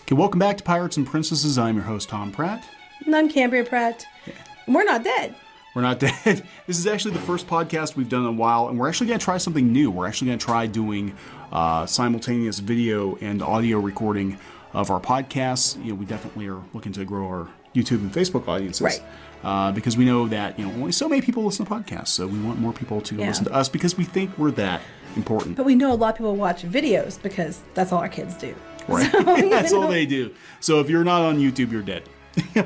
Okay, welcome back to Pirates and Princesses. I'm your host, Tom Pratt. And I'm Cambria Pratt. Yeah. We're not dead. We're not dead. This is actually the first podcast we've done in a while, and we're actually going to try something new. We're actually going to try doing simultaneous video and audio recording of our podcasts. You know, we definitely are looking to grow our YouTube and Facebook audiences. Right. Because we know that, you know, only so many people listen to podcasts, so we want more people to listen to us because we think we're that important. But we know a lot of people watch videos because that's all our kids do. Right. So, that's all they do. So if you're not on YouTube, you're dead.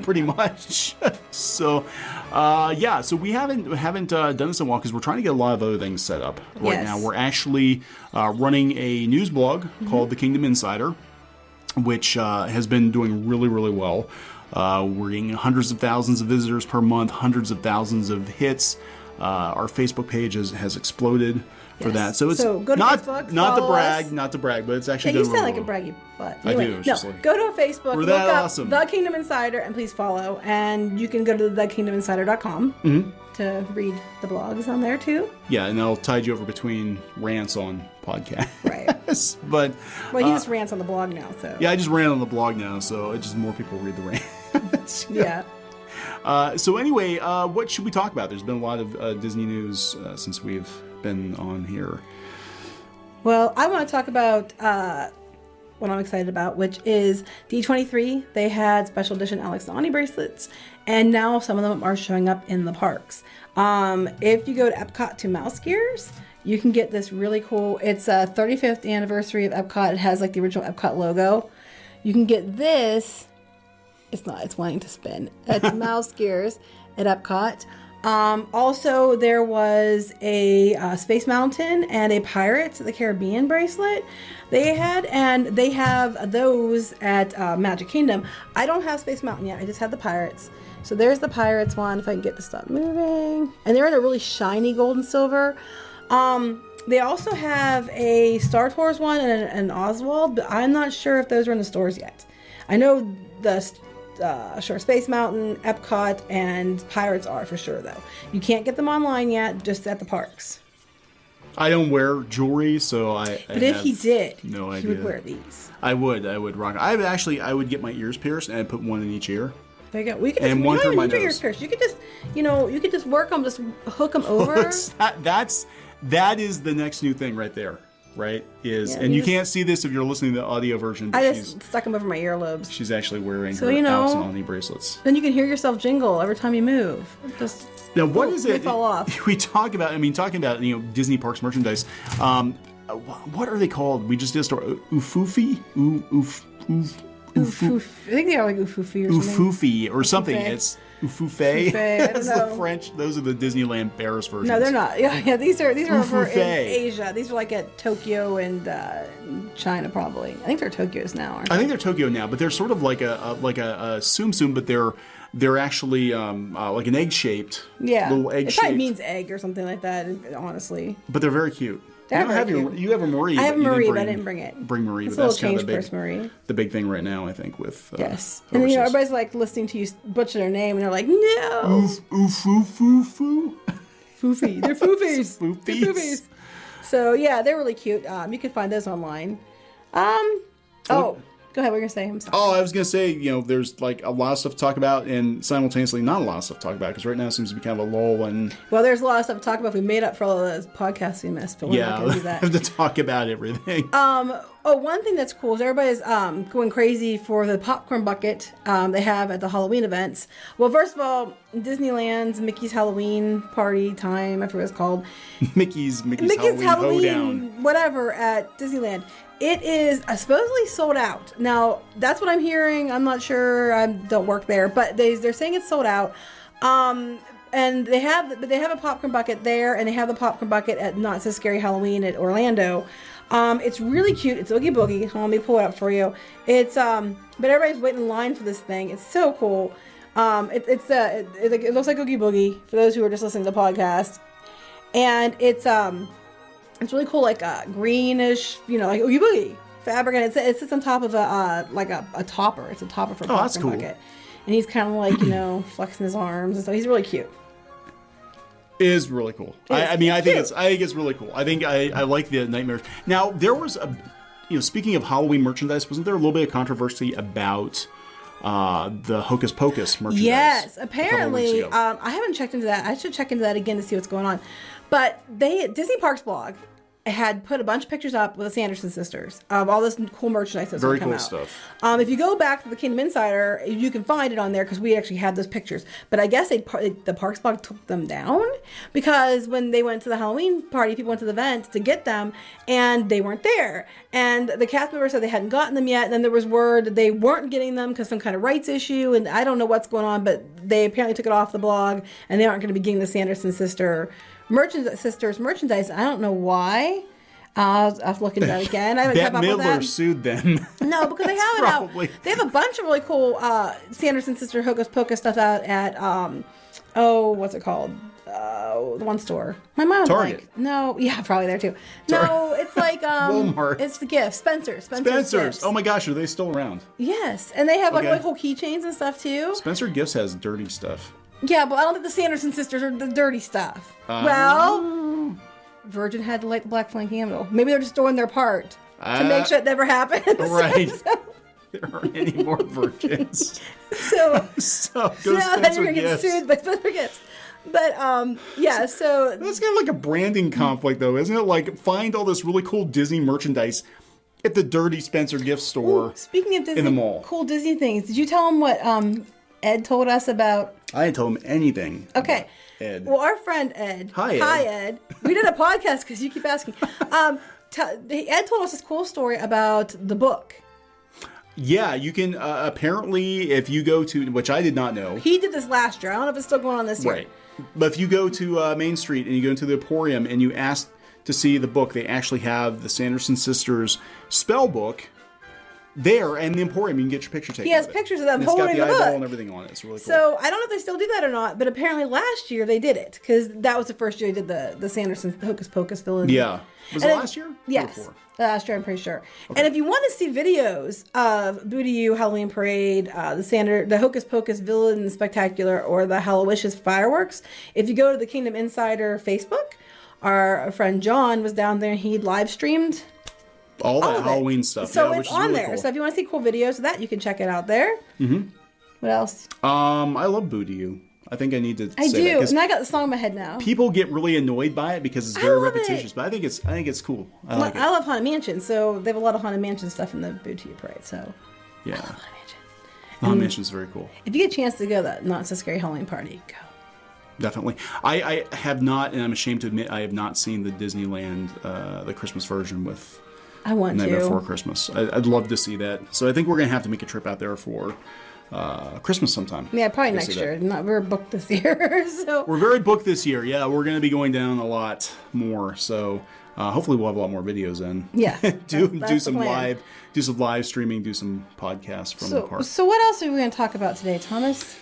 Pretty much. So, so we haven't done this in a while because we're trying to get a lot of other things set up right now. We're actually running a news blog called The Kingdom Insider, which has been doing really, really well. We're getting hundreds of thousands of visitors per month, hundreds of thousands of hits. Our Facebook page has exploded for that. So it's go to not Facebook, not to brag, but it's actually you sound like a braggy butt. Anyway, I do. Go to Facebook, we're look that up awesome. The Kingdom Insider, and please follow. And you can go to thekingdominsider.com to read the blogs on there too. Yeah, and I'll tide you over between rants on podcasts. Right. But he just rants on the blog now. So yeah, I just ran on the blog now, so it's just more people read the rants. Yeah. So anyway, what should we talk about? There's been a lot of Disney news since we've been on here. Well, I want to talk about what I'm excited about, which is D23. They had special edition Alex and Ani bracelets, and now some of them are showing up in the parks. If you go to Epcot to Mouse Gears, you can get this really cool. It's a 35th anniversary of Epcot. It has like the original Epcot logo. You can get this. It's wanting to spin at Mouse Gears at Epcot. Also, there was a Space Mountain and a Pirates of the Caribbean bracelet they had, and they have those at Magic Kingdom. I don't have Space Mountain yet. I just have the Pirates. So there's the Pirates one, if I can get to stop moving. And they're in a really shiny gold and silver. They also have a Star Tours one and an Oswald, but I'm not sure if those are in the stores yet. I know the Space Mountain, Epcot, and Pirates are for sure, though. You can't get them online yet, just at the parks. I don't wear jewelry, so But if he did, no idea. He would wear these. I would rock. I would get my ears pierced and I'd put one in each ear. There you go. We could just, one for my nose. Ears pierced. You could just work them, just hook them over. That is the next new thing right there. Right? And you can't see this if you're listening to the audio version. I just stuck them over my earlobes. She's actually wearing her Alex and Ani bracelets. Then you can hear yourself jingle every time you move. Now, what is it? They fall off. We talking about Disney Parks merchandise. What are they called? We just did a store. Ufufi? I think they are like Ufufi or something. Ufufi or something. It's Ufufe. That's the French. Those are the Disneyland Paris versions. No, they're not. Yeah. These are over in Asia. These are like at Tokyo and China probably. I think they're Tokyo's now. I think they're Tokyo now, but they're sort of like a tsum tsum, but they're actually like an egg shaped. Yeah. Little egg shaped. It probably means egg or something like that. Honestly. But they're very cute. You have a Marie. I have a Marie, but I didn't bring it. Bring Marie, it's but that's kind of the big thing right now, I think, with yes. And then, everybody's like listening to you butcher their name, and they're like, no. Foo. Foofy. They're foofies. Foofies. So yeah, they're really cute. You can find those online. Go ahead, what were you going to say? I'm sorry. Oh, I was going to say, there's like a lot of stuff to talk about and simultaneously not a lot of stuff to talk about because right now it seems to be kind of a lull. Well, there's a lot of stuff to talk about. We made up for all those podcasts we missed, but we're not going to do that. We have to talk about everything. One thing that's cool is everybody's going crazy for the popcorn bucket they have at the Halloween events. Well, first of all, Disneyland's Mickey's Halloween party time, I forget what it's called. Mickey's Halloween Hoedown. Whatever, at Disneyland. It is supposedly sold out. Now, that's what I'm hearing. I'm not sure. I don't work there, but they're saying it's sold out. And they have a popcorn bucket there, and they have the popcorn bucket at Not So Scary Halloween at Orlando. It's really cute. It's Oogie Boogie. Let me pull it up for you. It's but everybody's waiting in line for this thing. It's so cool. It looks like Oogie Boogie for those who are just listening to the podcast, and it's really cool, like a greenish, like Oogie Boogie fabric, and it sits on top of a topper. It's a topper for a popcorn bucket, and he's kind of like flexing his arms, and so he's really cute. It is really cool. I think it's really cool. I think I like the nightmares. Now there was speaking of Halloween merchandise, wasn't there a little bit of controversy about the Hocus Pocus merchandise? Yes, apparently. I haven't checked into that. I should check into that again to see what's going on. But Disney Parks blog had put a bunch of pictures up with the Sanderson sisters of all this cool merchandise that's Very come cool out. stuff. If you go back to the Kingdom Insider, you can find it on there because we actually had those pictures. But I guess the Parks blog took them down because when they went to the Halloween party, people went to the event to get them, and they weren't there. And the cast members said they hadn't gotten them yet. And then there was word that they weren't getting them because some kind of rights issue, and I don't know what's going on, but they apparently took it off the blog, and they aren't going to be getting the Sanderson sisters merchandise. I don't know why. I'll have to look into that again. I haven't kept up with Midler that. sued them. No, because they have it out. They have a bunch of really cool Sanderson sister Hocus Pocus stuff out at what's it called? The one store. My mind Target. blank. No, yeah, probably there too. No, it's like Walmart. It's the gift. Spencer's. Gifts. Oh my gosh, are they still around? Yes, and they have like Okay. really cool keychains and stuff too. Spencer Gifts has dirty stuff. Yeah, but I don't think the Sanderson sisters are the dirty stuff. Well, Virgin had to light the black flame candle. Maybe they're just doing their part to make sure it never happens. Right. There aren't any more virgins. So go then Spencer you're gonna get Gifts. sued by Spencer Gifts. But yeah, so That's kind of like a branding conflict, though, isn't it? Like, find all this really cool Disney merchandise at the dirty Spencer Gift store. Speaking of Disney, in the mall. cool Disney things, did you tell him what Ed told us about? I didn't tell him anything. Okay. Ed. Well, our friend Ed. Hi, Ed. Hi, Ed. We did a podcast because you keep asking. Ed told us this cool story about the book. Yeah, you can apparently, if you go to, which I did not know. He did this last year. I don't know if it's still going on this year. Right. But if you go to Main Street and you go into the Emporium and you ask to see the book, they actually have the Sanderson sisters spell book there, and the Emporium, you can get your picture taken. He has of it. pictures of them And it's got holding the the eyeball book. and everything on it. It's really cool. So I don't know if they still do that or not, but apparently last year they did it because that was the first year they did the Sanderson Hocus Pocus villain. Yeah. Was it last year? Yes. Or before? Last year, I'm pretty sure. Okay. And if you want to see videos of Booty You Halloween Parade, the Hocus Pocus Villain Spectacular, or the Hallowishes fireworks, if you go to the Kingdom Insider Facebook, our friend John was down there and he live streamed all that of Halloween it. stuff. So yeah, it's which is on really there. cool. So if you want to see cool videos of that, you can check it out there. Mm-hmm. What else? I love Boo to You. I think I need to I say do, that, and I got the song in my head now. people get really annoyed by it because it's very love repetitious, it. but I think it's cool. I like I it. love Haunted Mansion, so they have a lot of Haunted Mansion stuff in the Booty You Parade. So Yeah. I love Haunted Mansion. Haunted Mansion's very cool. If you get a chance to go to that Not So Scary Halloween party, go. Definitely. I have not, and I'm ashamed to admit, I have not seen the Disneyland, the Christmas version with I want Nightmare to. Before Christmas. I'd love to see that. So I think we're going to have to make a trip out there for Christmas sometime. Yeah, probably Go next see that. year. We're booked this year, so We're very booked this year. Yeah, we're going to be going down a lot more. So hopefully we'll have a lot more videos in. yeah, do that's some the plan. live streaming, do some podcasts from the park. So what else are we going to talk about today, Thomas?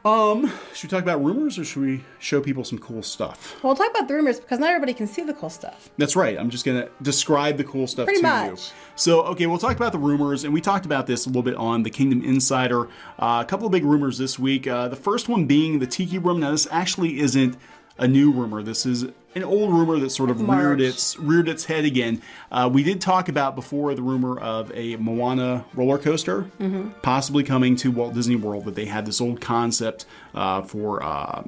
Should we talk about rumors or should we show people some cool stuff? Well, we'll talk about the rumors because not everybody can see the cool stuff. That's right. I'm just going to describe the cool stuff Pretty to much. you. So, okay, we'll talk about the rumors, and we talked about this a little bit on the Kingdom Insider. A couple of big rumors this week. The first one being the Tiki room. Now, this actually isn't a new rumor. This is an old rumor that sort of reared its head again. We did talk about before the rumor of a Moana roller coaster possibly coming to Walt Disney World, that they had this old concept for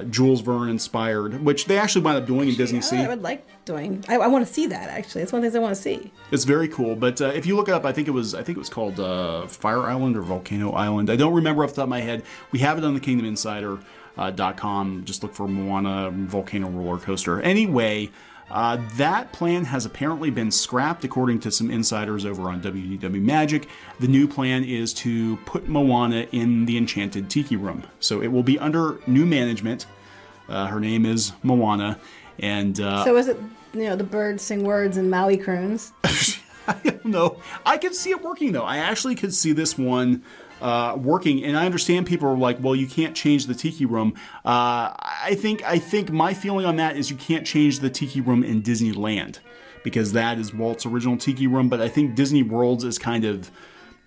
Jules Verne inspired, which they actually wound up doing in Disney Sea. I would like doing. I want to see that actually. It's one of the things I want to see. It's very cool, but if you look it up, I think it was called Fire Island or Volcano Island. I don't remember off the top of my head. We have it on the Kingdom Insider. .com. Just look for Moana Volcano Roller Coaster. Anyway, that plan has apparently been scrapped, according to some insiders over on WDW Magic. The new plan is to put Moana in the Enchanted Tiki room. So it will be under new management. Her name is Moana. And So is it, the birds sing words and Maui croons? I don't know. I could see it working, though. I actually could see this one working, and I understand people are like, well, you can't change the Tiki room. I think my feeling on that is you can't change the Tiki room in Disneyland, because that is Walt's original Tiki room, but I think Disney World's is kind of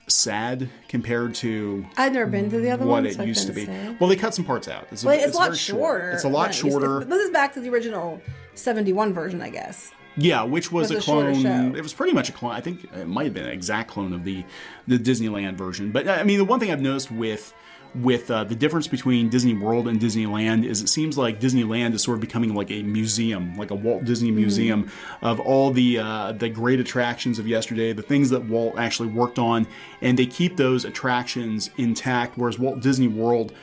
sad compared to I've never been to the other what one, it so I used to couldn't be. say. Well, they cut some parts out. Well, it's a lot very shorter. It's a lot shorter. This is back to the original 71 version, I guess. Yeah, which was a shorter clone. show. It was pretty much a clone. I think it might have been an exact clone of the Disneyland version. But I mean, the one thing I've noticed with the difference between Disney World and Disneyland is it seems like Disneyland is sort of becoming like a museum, like a Walt Disney museum of all the great attractions of yesterday, the things that Walt actually worked on, and they keep those attractions intact. Whereas Walt Disney World,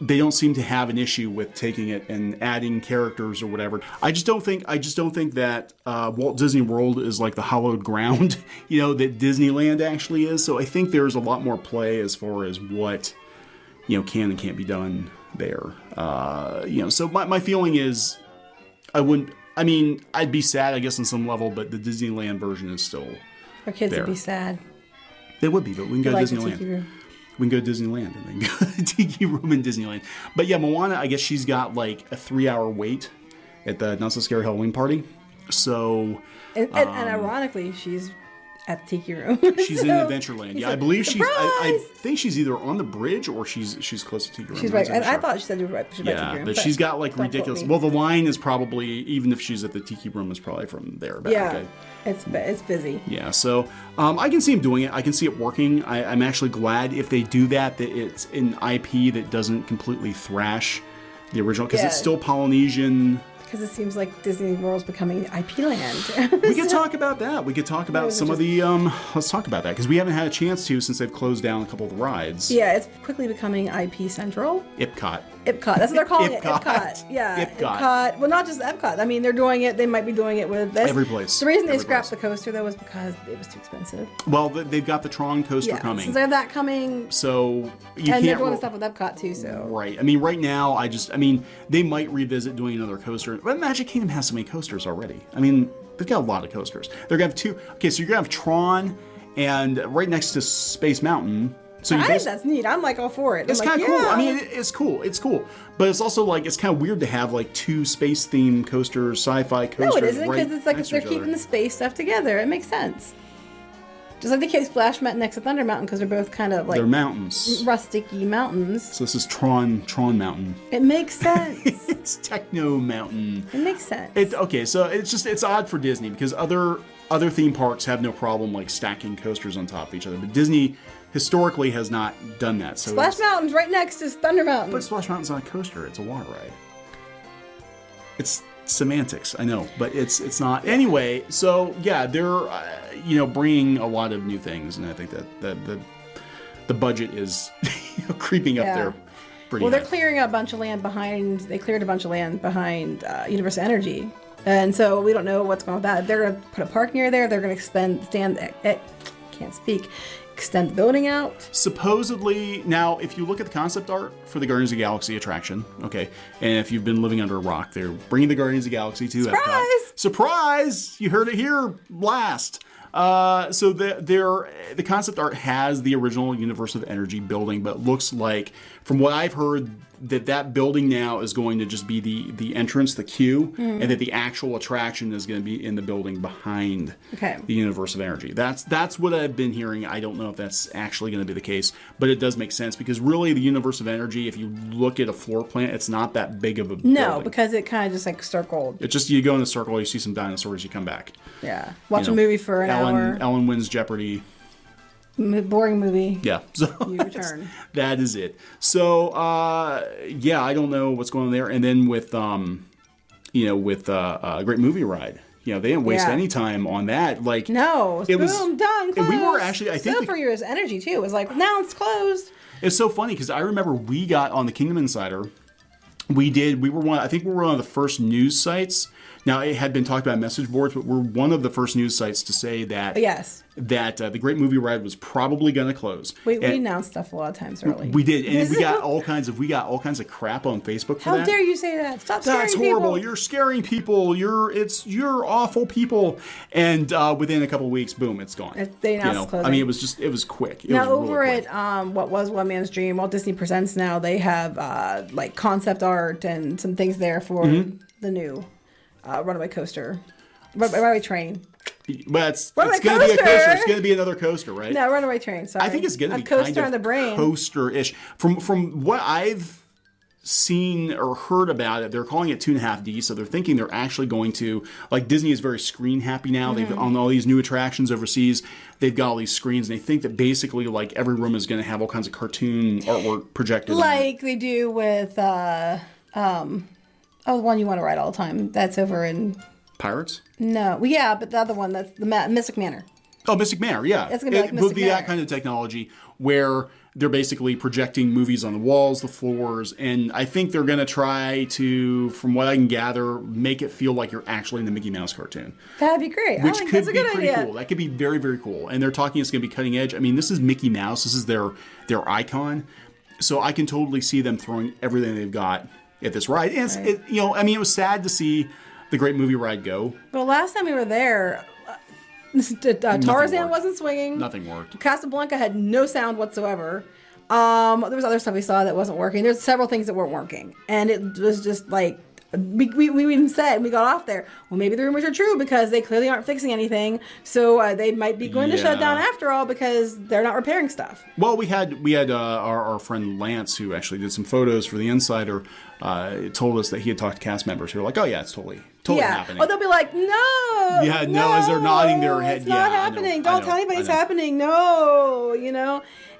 they don't seem to have an issue with taking it and adding characters or whatever. I just don't think that Walt Disney World is like the hallowed ground, that Disneyland actually is. So I think there's a lot more play as far as what can and can't be done there. So my feeling is I'd be sad, I guess, on some level, but the Disneyland version is still Our kids there. would be sad. They would be, but we can go to Like the Disneyland. Tiki Room. We can go to Disneyland and then go to the Tiki Room in Disneyland. But yeah, Moana, I guess she's got like a 3-hour wait at the Not So Scary Halloween party. So... And ironically, she's at the Tiki Room. She's in Adventureland. Yeah, I believe I surprise! think she's either on the bridge or she's close to Tiki Room. She's I'm right. not And I sure. thought she said she was right. She's by Tiki Yeah, Room, but she's got like don't ridiculous. quote me. Well, the line is probably, even if she's at the Tiki Room, is probably from there. Back. Yeah, it's busy. Yeah, so I can see him doing it. I can see it working. I'm actually glad if they do that it's an IP that doesn't completely thrash the original, because it's still Polynesian. Because it seems like Disney World's becoming IP land. We could talk about that. We could talk about some of the, let's talk about that, because we haven't had a chance to since they've closed down a couple of the rides. Yeah, it's quickly becoming IP Central. Epcot. That's what they're calling it. Epcot. Epcot. Yeah. Epcot. Well, not just Epcot. I mean, they're doing it. They might be doing it with this. Every place. The reason they Every scrapped place. the coaster, though, was because it was too expensive. Well, they've got the Tron coaster coming. So they're that coming. So you can't. And they're doing stuff with Epcot, too, so. Right. I mean, right now, they might revisit doing another coaster. But Magic Kingdom has so many coasters already. I mean, they've got a lot of coasters. They're going to have two. Okay, so you're going to have Tron and right next to Space Mountain. So I think that's neat. I'm like all for it. It's kind of cool. I mean, it's cool. It's cool. But it's also like, it's kind of weird to have like two space themed coasters, sci-fi coasters. No, it isn't, because it's like next to they're each keeping other. the space stuff together. It makes sense. Just like the Cape Splash Mountain next to Thunder Mountain, because they're both kind of like They're mountains. rusticy mountains. So this is Tron Mountain. It makes sense. It's Techno Mountain. It makes sense. Okay, so it's odd for Disney because other theme parks have no problem like stacking coasters on top of each other, but Disney historically has not done that. So Splash Mountain's right next to Thunder Mountain. But Splash Mountain's not a coaster; it's a water ride. It's semantics, I know, but it's not. Anyway, so yeah, they're bringing a lot of new things, and I think that the budget is creeping up there. Pretty Well, they're high. clearing a bunch of land behind. They cleared a bunch of land behind Universal Energy, and so we don't know what's going on with that. They're going to put a park near there. They're going to extend the building out. Supposedly, now, if you look at the concept art for the Guardians of the Galaxy attraction, okay, and if you've been living under a rock, they're bringing the Guardians of the Galaxy to Surprise! Epcot. Surprise! You heard it here last. So the concept art has the original Universe of Energy building, but looks like, from what I've heard, that building now is going to just be the entrance, the queue, and that the actual attraction is going to be in the building behind the Universe of Energy. That's what I've been hearing. I don't know if that's actually going to be the case, but it does make sense because really the Universe of Energy, if you look at a floor plan, it's not that big of a building. Because it kind of just like circled. It's just you go in a circle, you see some dinosaurs, you come back. Yeah. Watch a movie for an hour. Ellen wins Jeopardy. Boring movie. Yeah. So You return. that is it. So I don't know what's going on there. And then with a great movie ride. They didn't waste any time on that. Like No, it was boom, done, closed. And we were actually, I think, so for your energy too. It was like, now it's closed. it's so funny because I remember we got on the Kingdom Insider. We were one of the first news sites. Now, it had been talked about message boards, but we're one of the first news sites to say that the Great Movie Ride was probably going to close. We announced stuff a lot of times early. We did, and we got all kinds of crap on Facebook for that. How dare you say that? Stop scaring That's people. horrible. You're scaring people. You're awful people. And within a couple of weeks, boom, it's gone. They announced closing. I mean, it was quick. Now over at what was One Man's Dream, Walt Disney Presents now, they have like concept art and some things there for the new runaway coaster, runaway train. But it's going to be a coaster. It's going to be another coaster, right? No, runaway train. Sorry, I think it's going to be coaster kind of on the brain. coaster-ish. From what I've seen or heard about it, they're calling it 2.5D, so they're thinking they're actually going to, like Disney is very screen happy now. They've on all these new attractions overseas, they've got all these screens, and they think that basically like every room is going to have all kinds of cartoon artwork projected. Like they do with the one you want to ride all the time. That's over in Pirates? No, well, yeah, but the other one, that's the Mystic Manor. Oh, Mystic Manor, yeah. It's gonna be like Mystic would be Manor. that kind of technology where they're basically projecting movies on the walls, the floors, and I think they're going to try to, from what I can gather, make it feel like you're actually in the Mickey Mouse cartoon. That'd be great. Which I think could that's a be good pretty idea. cool. That could be very, very cool. And they're talking it's going to be cutting edge. I mean, this is Mickey Mouse. This is their icon. So I can totally see them throwing everything they've got at this ride. And it was sad to see the Great Movie Ride go. Well, last time we were there, Tarzan worked. wasn't swinging. Nothing worked. Casablanca had no sound whatsoever. There was other stuff we saw that wasn't working. There's several things that weren't working. And it was just like, we even said, when we got off there, well, maybe the rumors are true because they clearly aren't fixing anything. So they might be going to shut down after all because they're not repairing stuff. Well, we had our friend Lance, who actually did some photos for the Insider, told us that he had talked to cast members who were like, oh yeah, it's totally happening. Oh, they'll be like, no. Yeah, no, as they're nodding their head. It's not happening. Don't tell anybody it's happening. No,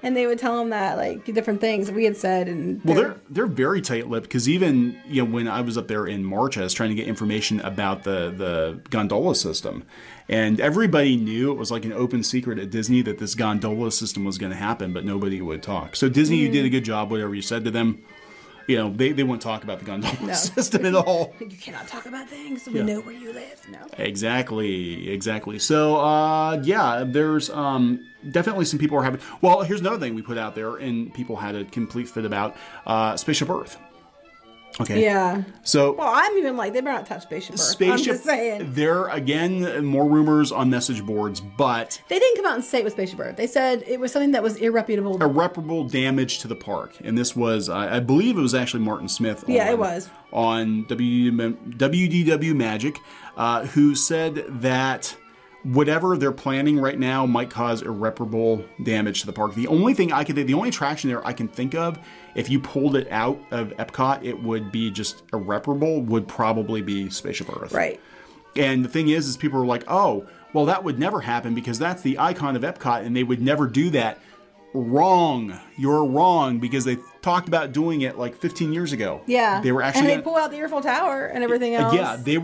And they would tell them that, like, different things we had said. And well, they're very tight-lipped because even when I was up there in March, I was trying to get information about the gondola system, and everybody knew it was like an open secret at Disney that this gondola system was going to happen, but nobody would talk. So Disney, you did a good job. Whatever you said to them, they wouldn't talk about the gondola system at all. You cannot talk about things. We know where you live. No. Exactly. So there's definitely some people are having. Well, here's another thing we put out there, and people had a complete fit about Spaceship Earth. Okay. Yeah. So. Well, I'm even like, they better not touch Spaceship Earth. I'm just saying. There, again, more rumors on message boards, but. They didn't come out and say it was Spaceship Earth. They said it was something that was irreparable. Irreparable damage to the park. And this was, I believe it was actually Martin Smith. It was. On WDW Magic, who said that whatever they're planning right now might cause irreparable damage to the park. The only attraction there I can think of, if you pulled it out of Epcot, it would be just irreparable, would probably be Spaceship Earth. Right. And the thing is people are like, oh, well, that would never happen because that's the icon of Epcot and they would never do that. Wrong. You're wrong because they talked about doing it like 15 years ago. Yeah. They were actually and they pull out the Eiffel Tower and everything else. Yeah, they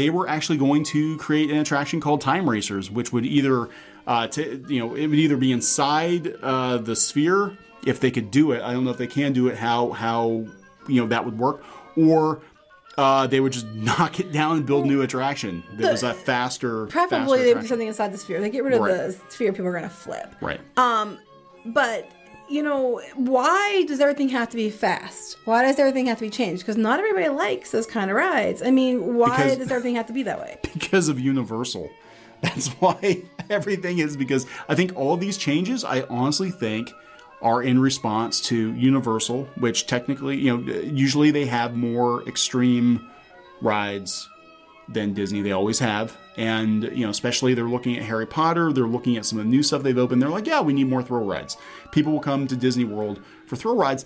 were actually going to create an attraction called Time Racers, which would either it would either be inside the sphere if they could do it. I don't know if they can do it how that would work, or they would just knock it down and build a new attraction that was a faster. Preferably faster they would do something inside the sphere. They get rid of the sphere, people are going to flip. Right. But, why does everything have to be fast? Why does everything have to be changed? Because not everybody likes those kind of rides. I mean, why does everything have to be that way? Because of Universal. That's why everything is, because I think all these changes, I honestly think, are in response to Universal, which technically, usually they have more extreme rides than Disney. They always have. And, especially they're looking at Harry Potter. They're looking at some of the new stuff they've opened. They're like, yeah, we need more thrill rides. People will come to Disney World for thrill rides.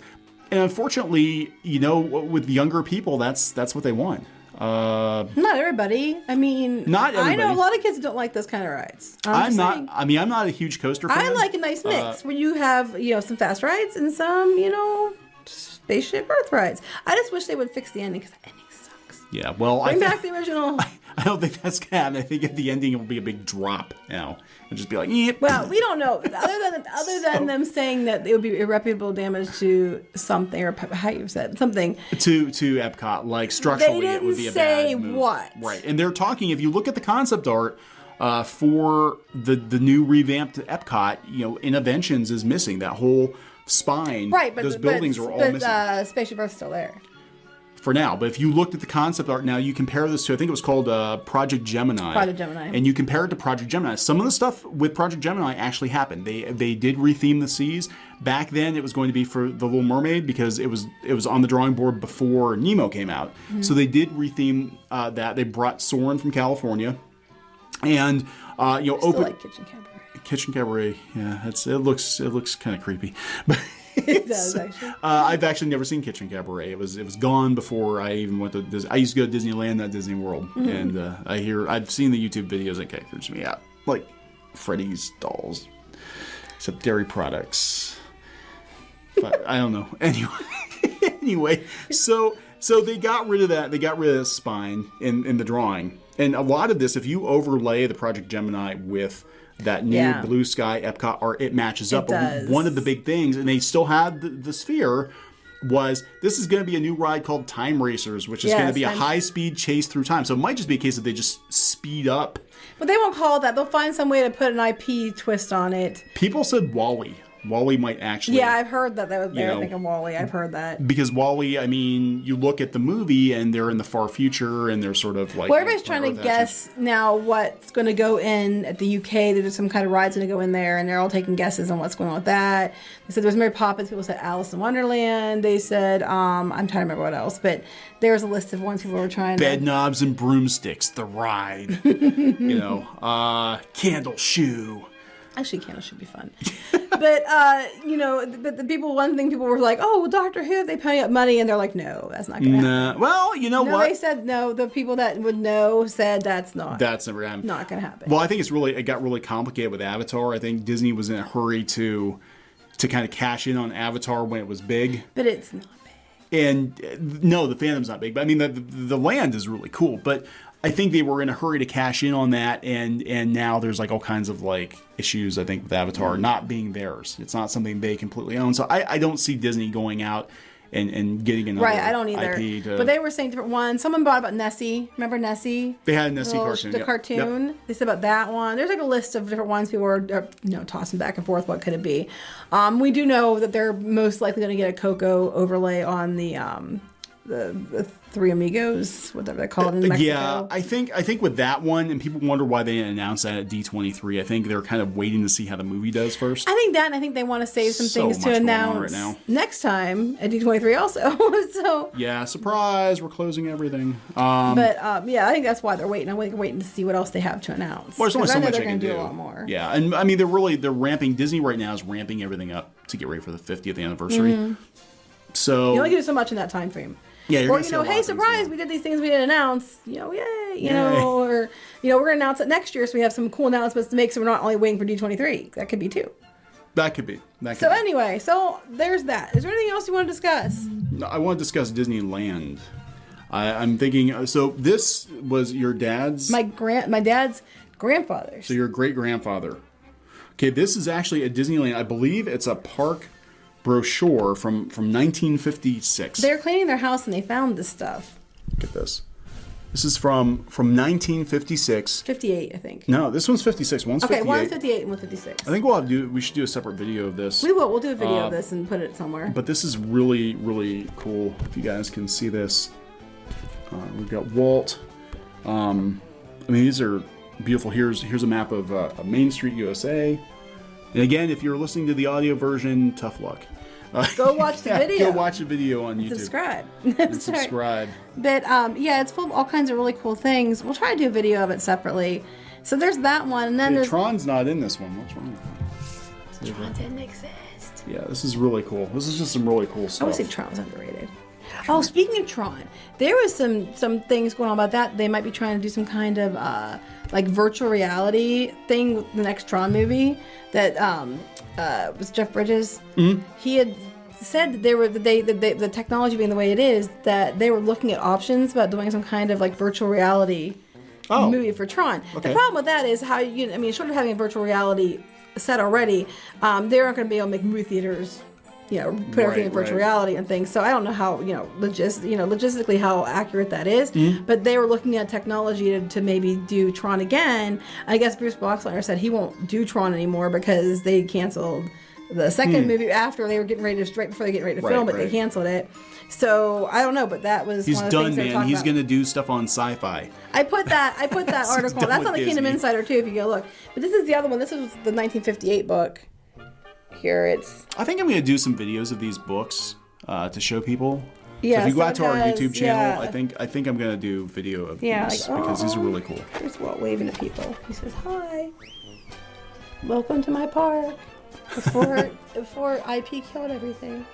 And unfortunately, with younger people, that's what they want. Not everybody. I mean, not everybody. I know a lot of kids don't like those kind of rides. I'm not a huge coaster fan. I like a nice mix where you have, some fast rides and some, Spaceship Earth rides. I just wish they would fix the ending because the ending sucks. Yeah, well, Bring back the original. I don't think that's gonna happen. I think at the ending it will be a big drop now. It'll just be like, yep. Well, we don't know. Other than them saying that it would be irreparable damage to something, or how you said something to Epcot, like structurally, it would be a bad move. What? Right, and they're talking. If you look at the concept art for the new revamped Epcot, Innovations is missing that whole spine. Right, but those buildings are all missing. Spaceship Earth's still there. For now, but if you looked at the concept art now, you compare this to, I think it was called Project Gemini. And you compare it to Project Gemini. Some of the stuff with Project Gemini actually happened. They did retheme the seas. Back then, it was going to be for The Little Mermaid because it was on the drawing board before Nemo came out. Mm-hmm. So they did retheme that. They brought Soarin' from California, and open like Kitchen Cabaret. Kitchen Cabaret. Yeah, it looks kind of creepy, but. It does, actually. I've actually never seen Kitchen Cabaret. It was gone before I even went to Disney. I used to go to Disneyland, not Disney World, and I've seen the YouTube videos that kind of creeps me out, like Freddy's dolls, except dairy products. But I don't know. Anyway, so they got rid of that. They got rid of the spine in the drawing, and a lot of this, if you overlay the Project Gemini with that new Blue Sky Epcot art, it matches up. But one of the big things, and they still had the sphere, was this is going to be a new ride called Time Racers, which is going to be a high-speed chase through time. So it might just be a case that they just speed up. But they won't call it that. They'll find some way to put an IP twist on it. People said WALL-E. WALL-E might actually... Yeah, I've heard that they were thinking WALL-E. I've heard that. Because WALL-E, I mean, you look at the movie and they're in the far future and they're sort of like... Well, everybody's trying to guess now what's going to go in at the UK. There's some kind of ride's going to go in there, and they're all taking guesses on what's going on with that. They said there was Mary Poppins. People said Alice in Wonderland. They said, I'm trying to remember what else, but there's a list of ones people were trying Bed knobs and broomsticks, the ride. Candle shoe. Actually, Candle should be fun. But, the people, one thing people were like, oh, well, Doctor Who, they pay up money. And they're like, no, that's not going to happen. Well, you know what? No, they said no. The people that would know said that's never happened. Not going to happen. Well, I think it got really complicated with Avatar. I think Disney was in a hurry to kind of cash in on Avatar when it was big. But it's not big. And no, the fandom's not big. But I mean, the land is really cool. But I think they were in a hurry to cash in on that, and now there's like all kinds of like issues, I think, with Avatar not being theirs. It's not something they completely own. So I don't see Disney going out and getting another I don't either. IP to... But they were saying different ones. Someone bought about Nessie. Remember Nessie? They had a Nessie cartoon. The cartoon. Yep. They said about that one. There's like a list of different ones people were tossing back and forth. What could it be? We do know that they're most likely going to get a Coco overlay on the Three Amigos, whatever they're called in Mexico. Yeah, I think with that one, and people wonder why they didn't announce that at D23. I think they're kind of waiting to see how the movie does first. I think that, and I think they want to save some things to announce next time at D23 also. So yeah, surprise, we're closing everything. I think that's why they're waiting. I'm waiting to see what else they have to announce. Well, there's only so much they're going to do a lot more. Yeah, and I mean they're ramping. Disney right now is ramping everything up to get ready for the 50th anniversary. Mm-hmm. So you only do so much in that time frame. Yeah, or hey, surprise! We did these things we didn't announce. Yay! Or we're gonna announce it next year, so we have some cool announcements to make. So we're not only waiting for D23. That could be too. That could be. Anyway, so there's that. Is there anything else you want to discuss? No, I want to discuss Disneyland. I'm thinking. So this was your dad's. My dad's grandfather's. So your great grandfather. Okay, this is actually a Disneyland. I believe it's a park brochure from 1956. They're cleaning their house and they found this stuff. Look at this. This is from 1956. 58, I think. No, this one's 56. One's 58. Okay, one's 58 and one's 56. I think we should do a separate video of this. We will. We'll do a video of this and put it somewhere. But this is really, really cool. If you guys can see this. We've got Walt. I mean, these are beautiful. Here's a map of Main Street, USA. And again, if you're listening to the audio version, tough luck. Go watch the video. Go watch a video on YouTube. Subscribe. And subscribe. But it's full of all kinds of really cool things. We'll try to do a video of it separately. So there's that one, and then there's Tron's not in this one. What's wrong with that? Tron didn't exist. Yeah, this is really cool. This is just some really cool stuff. I would say Tron was underrated. Oh, speaking of Tron, there was some things going on about that. They might be trying to do some kind of like virtual reality thing with the next Tron movie that was Jeff Bridges. Mm-hmm. He had said that the technology being the way it is, that they were looking at options about doing some kind of like virtual reality movie for Tron. Okay. The problem with that is how short of having a virtual reality set already, they aren't going to be able to make movie theaters. Put everything in virtual reality and things. So I don't know how, logistically how accurate that is. Mm-hmm. But they were looking at technology to maybe do Tron again. I guess Bruce Boxleitner said he won't do Tron anymore because they canceled the second movie after they were getting ready to, right before they get ready to film, but they canceled it. So I don't know, but that was he's one of the done, things man. He's going to do stuff on Sci-Fi. I put that article. That's on the Kingdom Insider too, if you go look. But this is the other one. This is the 1958 book. Here I think I'm going to do some videos of these books to show people. Yeah, so if you go out to our YouTube channel, I think I'm going to do video of these because these are really cool. Here's Walt waving at people. He says, "Hi, welcome to my park." Before IP killed everything.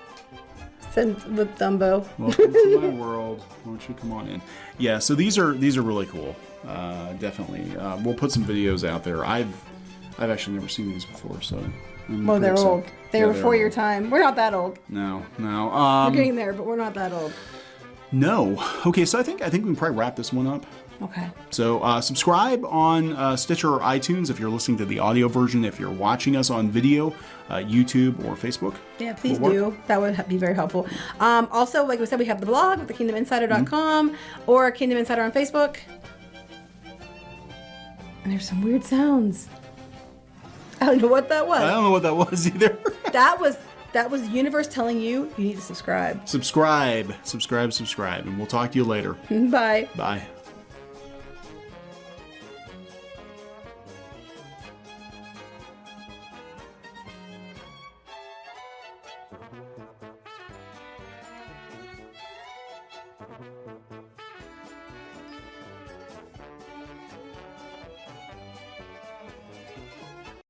Since with Dumbo. Welcome to my world. Why don't you come on in? Yeah, so these are really cool. Definitely. We'll put some videos out there. I've actually never seen these before, so. Well, they're old. They were before your time. We're not that old. No. We're getting there, but we're not that old. No. Okay, so I think we can probably wrap this one up. Okay. So subscribe on Stitcher or iTunes if you're listening to the audio version. If you're watching us on video, YouTube or Facebook. Yeah, please do. That would be very helpful. Also, like we said, we have the blog at thekingdominsider.com or Kingdom Insider on Facebook. And there's some weird sounds. I don't know what that was. I don't know what that was either. That was the universe telling you need to subscribe. Subscribe. And we'll talk to you later. Bye. Bye.